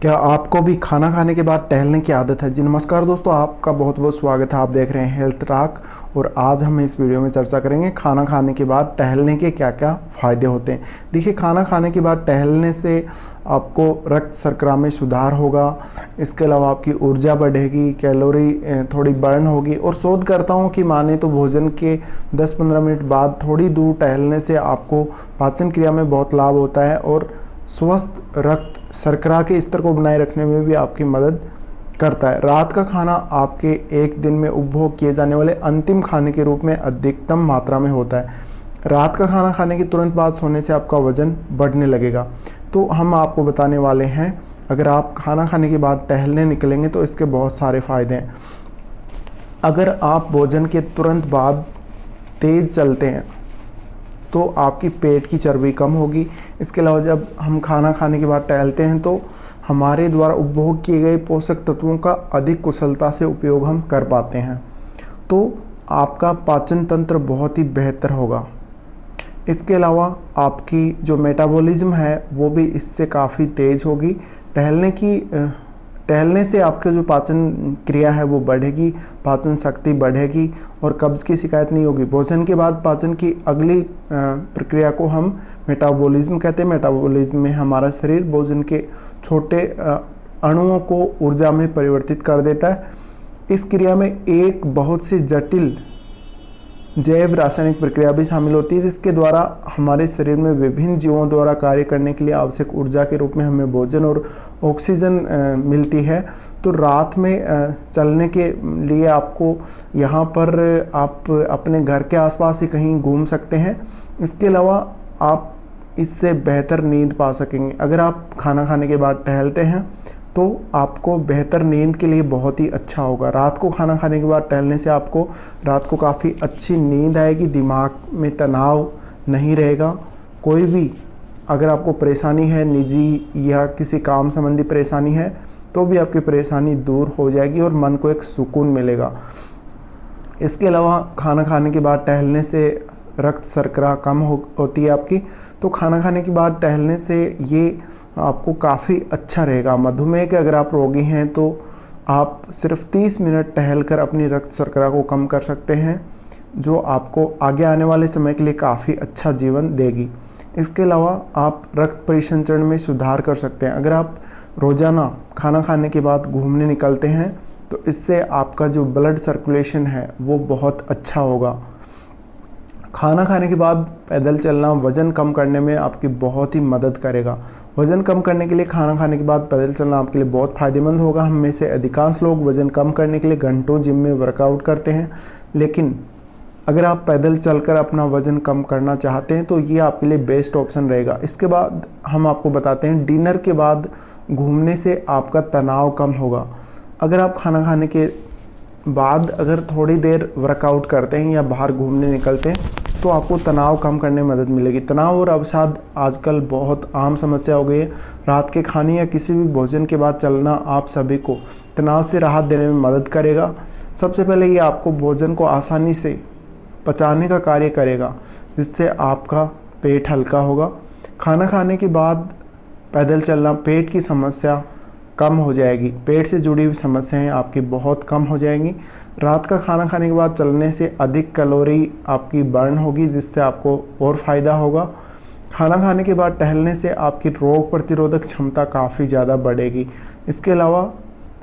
क्या आपको भी खाना खाने के बाद टहलने की आदत है? जी नमस्कार दोस्तों, आपका बहुत बहुत स्वागत है। आप देख रहे हैं हेल्थ टॉक और आज हम इस वीडियो में चर्चा करेंगे खाना खाने के बाद टहलने के क्या क्या फ़ायदे होते हैं। देखिए, खाना खाने के बाद टहलने से आपको रक्त शर्करा में सुधार होगा। इसके अलावा आपकी ऊर्जा बढ़ेगी, कैलोरी थोड़ी बर्न होगी और शोधकर्ताओं की माने तो भोजन के 10-15 मिनट बाद थोड़ी दूर टहलने से आपको पाचन क्रिया में बहुत लाभ होता है और स्वस्थ रक्त शर्करा के स्तर को बनाए रखने में भी आपकी मदद करता है। रात का खाना आपके एक दिन में उपभोग किए जाने वाले अंतिम खाने के रूप में अधिकतम मात्रा में होता है। रात का खाना खाने के तुरंत बाद सोने से आपका वजन बढ़ने लगेगा। तो हम आपको बताने वाले हैं, अगर आप खाना खाने के बाद टहलने निकलेंगे तो इसके बहुत सारे फ़ायदे हैं। अगर आप भोजन के तुरंत बाद तेज़ चलते हैं तो आपकी पेट की चर्बी कम होगी। इसके अलावा जब हम खाना खाने के बाद टहलते हैं तो हमारे द्वारा उपभोग किए गए पोषक तत्वों का अधिक कुशलता से उपयोग हम कर पाते हैं, तो आपका पाचन तंत्र बहुत ही बेहतर होगा। इसके अलावा आपकी जो मेटाबॉलिज्म है वो भी इससे काफ़ी तेज़ होगी। टहलने से आपके जो पाचन क्रिया है वो बढ़ेगी, पाचन शक्ति बढ़ेगी और कब्ज़ की शिकायत नहीं होगी। भोजन के बाद पाचन की अगली प्रक्रिया को हम मेटाबॉलिज्म कहते हैं। मेटाबॉलिज्म में हमारा शरीर भोजन के छोटे अणुओं को ऊर्जा में परिवर्तित कर देता है। इस क्रिया में एक बहुत सी जटिल जैव रासायनिक प्रक्रिया भी शामिल होती है, जिसके द्वारा हमारे शरीर में विभिन्न जीवों द्वारा कार्य करने के लिए आवश्यक ऊर्जा के रूप में हमें भोजन और ऑक्सीजन मिलती है। तो रात में चलने के लिए आपको यहाँ पर आप अपने घर के आसपास ही कहीं घूम सकते हैं। इसके अलावा आप इससे बेहतर नींद पा सकेंगे। अगर आप खाना खाने के बाद टहलते हैं तो आपको बेहतर नींद के लिए बहुत ही अच्छा होगा। रात को खाना खाने के बाद टहलने से आपको रात को काफ़ी अच्छी नींद आएगी, दिमाग में तनाव नहीं रहेगा। कोई भी अगर आपको परेशानी है, निजी या किसी काम संबंधी परेशानी है, तो भी आपकी परेशानी दूर हो जाएगी और मन को एक सुकून मिलेगा। इसके अलावा खाना खाने के बाद टहलने से रक्त शर्करा कम होती है आपकी, तो खाना खाने के बाद टहलने से ये आपको काफ़ी अच्छा रहेगा। मधुमेह के अगर आप रोगी हैं तो आप सिर्फ 30 मिनट टहलकर अपनी रक्त शर्करा को कम कर सकते हैं, जो आपको आगे आने वाले समय के लिए काफ़ी अच्छा जीवन देगी। इसके अलावा आप रक्त परिसंचरण में सुधार कर सकते हैं। अगर आप रोज़ाना खाना खाने के बाद घूमने निकलते हैं तो इससे आपका जो ब्लड सर्कुलेशन है वो बहुत अच्छा होगा। खाना खाने के बाद पैदल चलना वज़न कम करने में आपकी बहुत ही मदद करेगा। वज़न कम करने के लिए खाना खाने के बाद पैदल चलना आपके लिए बहुत फ़ायदेमंद होगा। हम में से अधिकांश लोग वज़न कम करने के लिए घंटों जिम में वर्कआउट करते हैं, लेकिन अगर आप पैदल चलकर अपना वज़न कम करना चाहते हैं तो ये आपके लिए बेस्ट ऑप्शन रहेगा। इसके बाद हम आपको बताते हैं, डिनर के बाद घूमने से आपका तनाव कम होगा। अगर आप खाना खाने के बाद अगर थोड़ी देर वर्कआउट करते हैं या बाहर घूमने निकलते हैं तो आपको तनाव कम करने में मदद मिलेगी। तनाव और अवसाद आजकल बहुत आम समस्या हो गई है। रात के खाने या किसी भी भोजन के बाद चलना आप सभी को तनाव से राहत देने में मदद करेगा। सबसे पहले ये आपको भोजन को आसानी से पचाने का कार्य करेगा, जिससे आपका पेट हल्का होगा। खाना खाने के बाद पैदल चलना पेट की समस्या कम हो जाएगी। पेट से जुड़ी हुई समस्याएं आपकी बहुत कम हो जाएंगी। रात का खाना खाने के बाद चलने से अधिक कैलोरी आपकी बर्न होगी, जिससे आपको और फ़ायदा होगा। खाना खाने के बाद टहलने से आपकी रोग प्रतिरोधक क्षमता काफ़ी ज़्यादा बढ़ेगी। इसके अलावा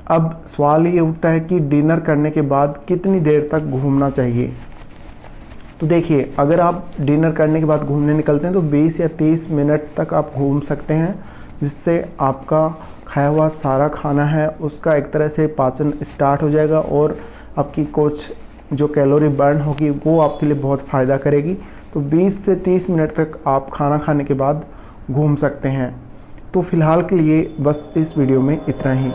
अब सवाल ये उठता है कि डिनर करने के बाद कितनी देर तक घूमना चाहिए। तो देखिए, अगर आप डिनर करने के बाद घूमने निकलते हैं तो 20 या 30 मिनट तक आप घूम सकते हैं, जिससे आपका खाया हुआ सारा खाना है उसका एक तरह से पाचन स्टार्ट हो जाएगा और आपकी कुछ जो कैलोरी बर्न होगी वो आपके लिए बहुत फ़ायदा करेगी। तो 20 से 30 मिनट तक आप खाना खाने के बाद घूम सकते हैं। तो फ़िलहाल के लिए बस इस वीडियो में इतना ही।